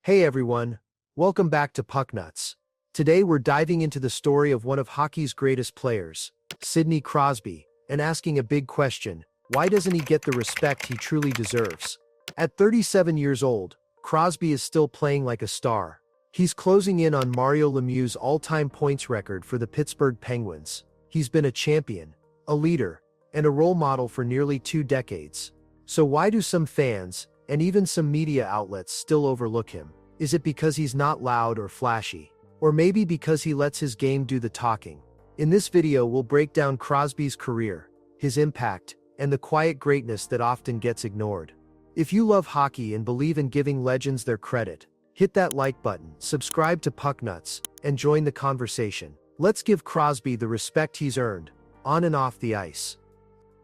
Hey everyone, welcome back to Pucknuts. Today we're diving into the story of one of hockey's greatest players, Sidney Crosby, and asking a big question: why doesn't he get the respect he truly deserves? At 37 years old, Crosby is still playing like a star. He's closing in on Mario Lemieux's all-time points record for the Pittsburgh Penguins. He's been a champion, a leader, and a role model for nearly 2 decades. So why do some fans, and even some media outlets, still overlook him? Is it because he's not loud or flashy? Or maybe because he lets his game do the talking? In this video we'll break down Crosby's career, his impact, and the quiet greatness that often gets ignored. If you love hockey and believe in giving legends their credit, hit that like button, subscribe to Pucknuts, and join the conversation. Let's give Crosby the respect he's earned, on and off the ice.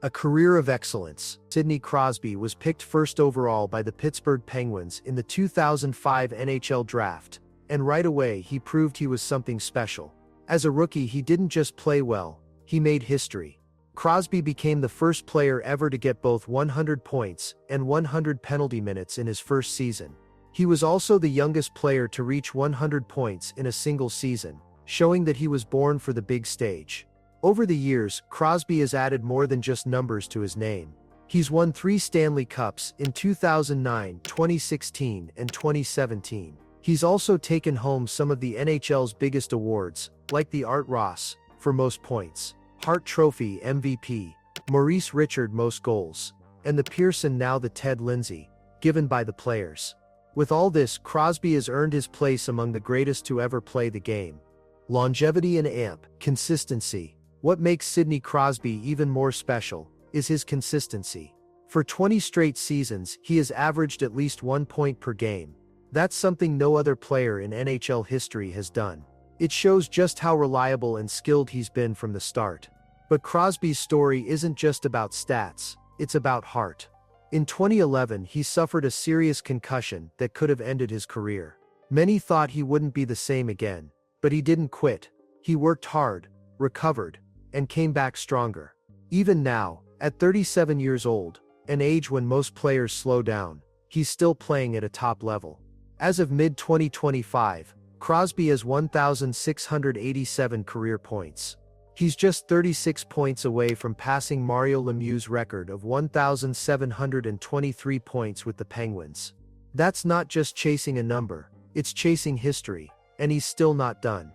A career of excellence. Sidney Crosby was picked first overall by the Pittsburgh Penguins in the 2005 NHL draft, and right away he proved he was something special. As a rookie, he didn't just play well, he made history. Crosby became the first player ever to get both 100 points and 100 penalty minutes in his first season. He was also the youngest player to reach 100 points in a single season, showing that he was born for the big stage. Over the years, Crosby has added more than just numbers to his name. He's won 3 Stanley Cups in 2009, 2016, and 2017. He's also taken home some of the NHL's biggest awards, like the Art Ross, for most points, Hart Trophy MVP, Maurice Richard most goals, and the Pearson, now the Ted Lindsay, given by the players. With all this, Crosby has earned his place among the greatest to ever play the game. Longevity and consistency. What makes Sidney Crosby even more special is his consistency. For 20 straight seasons, he has averaged at least 1 point per game. That's something no other player in NHL history has done. It shows just how reliable and skilled he's been from the start. But Crosby's story isn't just about stats, it's about heart. In 2011, he suffered a serious concussion that could have ended his career. Many thought he wouldn't be the same again, but he didn't quit. He worked hard, recovered, and came back stronger. Even now, at 37 years old, an age when most players slow down, he's still playing at a top level. As of mid-2025, Crosby has 1,687 career points. He's just 36 points away from passing Mario Lemieux's record of 1,723 points with the Penguins. That's not just chasing a number, it's chasing history, and he's still not done.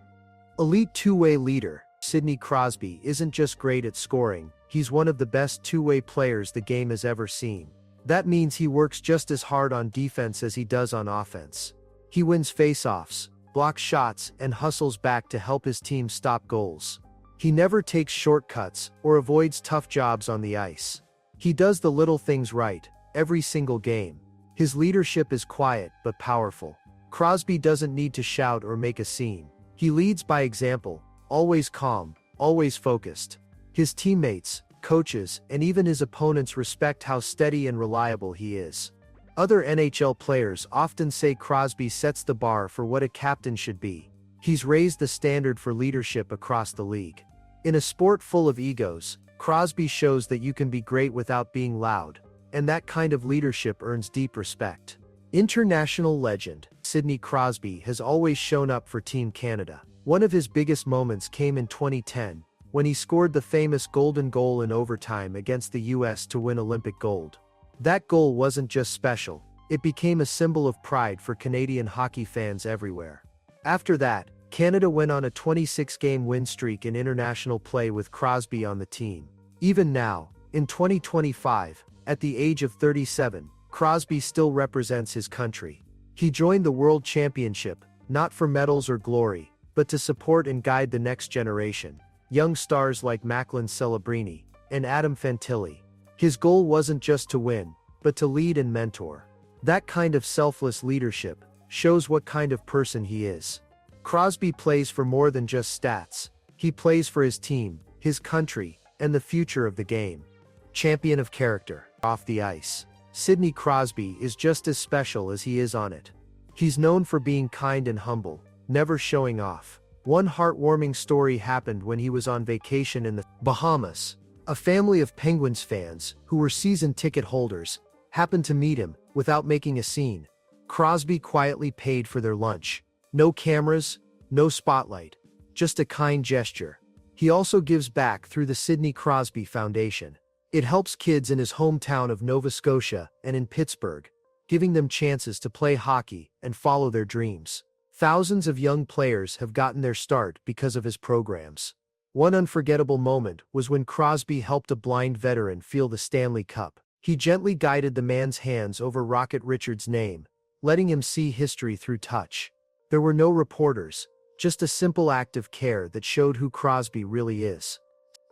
Elite two-way leader. Sidney Crosby isn't just great at scoring, he's one of the best two-way players the game has ever seen. That means he works just as hard on defense as he does on offense. He wins face-offs, blocks shots, and hustles back to help his team stop goals. He never takes shortcuts or avoids tough jobs on the ice. He does the little things right, every single game. His leadership is quiet but powerful. Crosby doesn't need to shout or make a scene. He leads by example, always calm, always focused. His teammates, coaches, and even his opponents respect how steady and reliable he is. Other NHL players often say Crosby sets the bar for what a captain should be. He's raised the standard for leadership across the league. In a sport full of egos, Crosby shows that you can be great without being loud, and that kind of leadership earns deep respect. International legend. Sidney Crosby has always shown up for Team Canada. One of his biggest moments came in 2010, when he scored the famous golden goal in overtime against the US to win Olympic gold. That goal wasn't just special, it became a symbol of pride for Canadian hockey fans everywhere. After that, Canada went on a 26-game win streak in international play with Crosby on the team. Even now, in 2025, at the age of 37, Crosby still represents his country. He joined the World Championship, not for medals or glory, but to support and guide the next generation, young stars like Macklin Celebrini and Adam Fantilli. His goal wasn't just to win, but to lead and mentor. That kind of selfless leadership shows what kind of person he is. Crosby plays for more than just stats. He plays for his team, his country, and the future of the game. Champion of character. Off the ice, Sidney Crosby is just as special as he is on it. He's known for being kind and humble, never showing off. One heartwarming story happened when he was on vacation in the Bahamas. A family of Penguins fans, who were season ticket holders, happened to meet him, without making a scene. Crosby quietly paid for their lunch. No cameras, no spotlight, just a kind gesture. He also gives back through the Sidney Crosby Foundation. It helps kids in his hometown of Nova Scotia and in Pittsburgh, giving them chances to play hockey and follow their dreams. Thousands of young players have gotten their start because of his programs. One unforgettable moment was when Crosby helped a blind veteran feel the Stanley Cup. He gently guided the man's hands over Rocket Richards' name, letting him see history through touch. There were no reporters, just a simple act of care that showed who Crosby really is.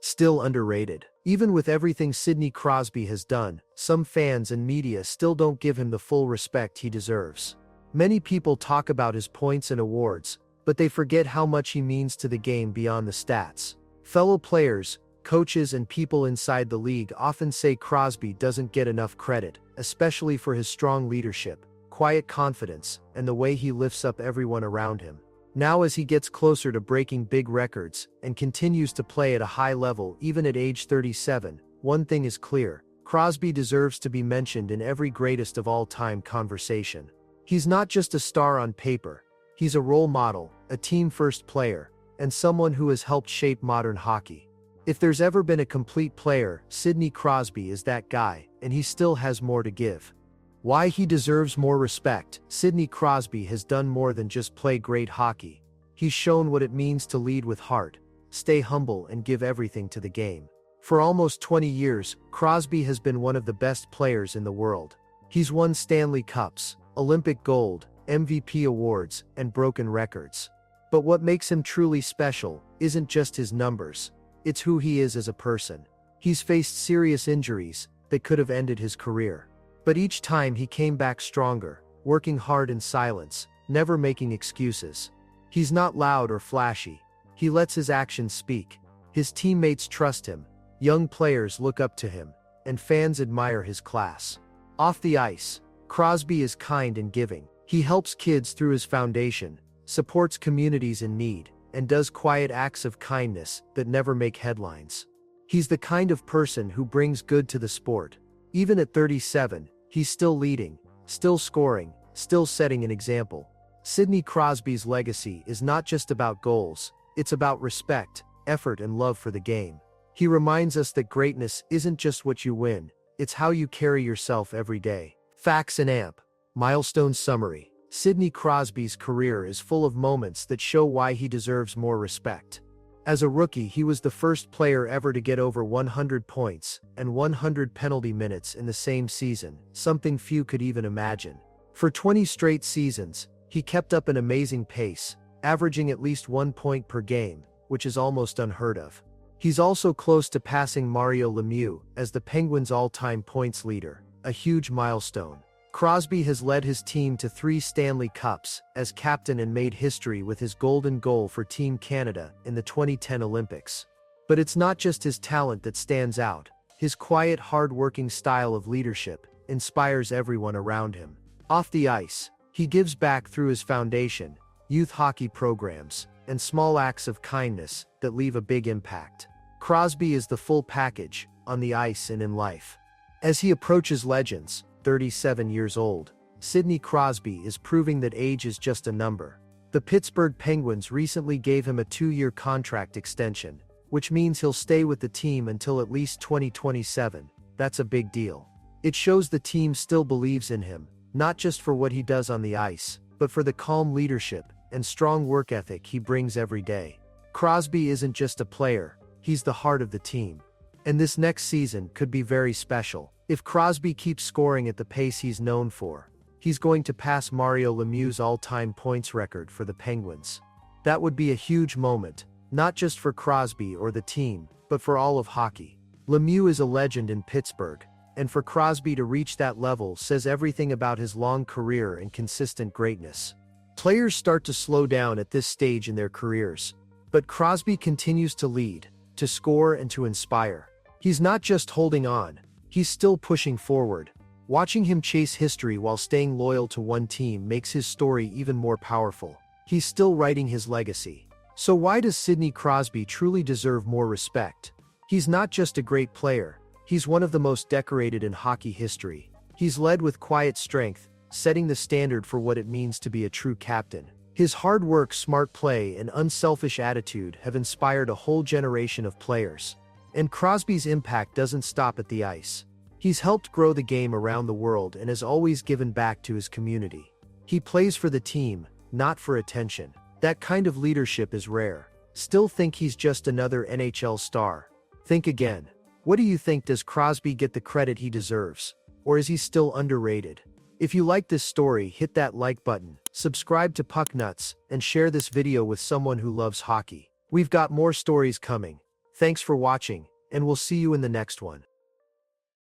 Still underrated. Even with everything Sidney Crosby has done, some fans and media still don't give him the full respect he deserves. Many people talk about his points and awards, but they forget how much he means to the game beyond the stats. Fellow players, coaches and people inside the league often say Crosby doesn't get enough credit, especially for his strong leadership, quiet confidence, and the way he lifts up everyone around him. Now as he gets closer to breaking big records and continues to play at a high level even at age 37, one thing is clear: Crosby deserves to be mentioned in every greatest of all time conversation. He's not just a star on paper, he's a role model, a team-first player, and someone who has helped shape modern hockey. If there's ever been a complete player, Sidney Crosby is that guy, and he still has more to give. Why he deserves more respect: Sidney Crosby has done more than just play great hockey. He's shown what it means to lead with heart, stay humble and give everything to the game. For almost 20 years, Crosby has been one of the best players in the world. He's won Stanley Cups, Olympic gold, MVP awards, and broken records. But what makes him truly special isn't just his numbers, it's who he is as a person. He's faced serious injuries that could have ended his career. But each time he came back stronger, working hard in silence, never making excuses. He's not loud or flashy. He lets his actions speak. His teammates trust him, young players look up to him, and fans admire his class. Off the ice, Crosby is kind and giving. He helps kids through his foundation, supports communities in need, and does quiet acts of kindness that never make headlines. He's the kind of person who brings good to the sport. Even at 37, he's still leading, still scoring, still setting an example. Sidney Crosby's legacy is not just about goals, it's about respect, effort and love for the game. He reminds us that greatness isn't just what you win, it's how you carry yourself every day. Facts and amp. Milestone summary. Sidney Crosby's career is full of moments that show why he deserves more respect. As a rookie, he was the first player ever to get over 100 points and 100 penalty minutes in the same season, something few could even imagine. For 20 straight seasons, he kept up an amazing pace, averaging at least 1 point per game, which is almost unheard of. He's also close to passing Mario Lemieux as the Penguins' all-time points leader, a huge milestone. Crosby has led his team to 3 Stanley Cups as captain and made history with his golden goal for Team Canada in the 2010 Olympics. But it's not just his talent that stands out. His quiet, hard-working style of leadership inspires everyone around him. Off the ice, he gives back through his foundation, youth hockey programs, and small acts of kindness that leave a big impact. Crosby is the full package, on the ice and in life. As he approaches legends, 37 years old, Sidney Crosby is proving that age is just a number. The Pittsburgh Penguins recently gave him a 2-year contract extension, which means he'll stay with the team until at least 2027. That's a big deal. It shows the team still believes in him, not just for what he does on the ice, but for the calm leadership and strong work ethic he brings every day. Crosby isn't just a player, he's the heart of the team. And this next season could be very special. If Crosby keeps scoring at the pace he's known for, he's going to pass Mario Lemieux's all-time points record for the Penguins. That would be a huge moment, not just for Crosby or the team, but for all of hockey. Lemieux is a legend in Pittsburgh, and for Crosby to reach that level says everything about his long career and consistent greatness. Players start to slow down at this stage in their careers, but Crosby continues to lead, to score and to inspire. He's not just holding on, he's still pushing forward. Watching him chase history while staying loyal to one team makes his story even more powerful. He's still writing his legacy. So why does Sidney Crosby truly deserve more respect? He's not just a great player, he's one of the most decorated in hockey history. He's led with quiet strength, setting the standard for what it means to be a true captain. His hard work, smart play, and unselfish attitude have inspired a whole generation of players. And Crosby's impact doesn't stop at the ice. He's helped grow the game around the world and has always given back to his community. He plays for the team, not for attention. That kind of leadership is rare. Still think he's just another NHL star? Think again. What do you think? Does Crosby get the credit he deserves? Or is he still underrated? If you like this story, hit that like button, subscribe to Pucknuts, and share this video with someone who loves hockey. We've got more stories coming. Thanks for watching, and we'll see you in the next one.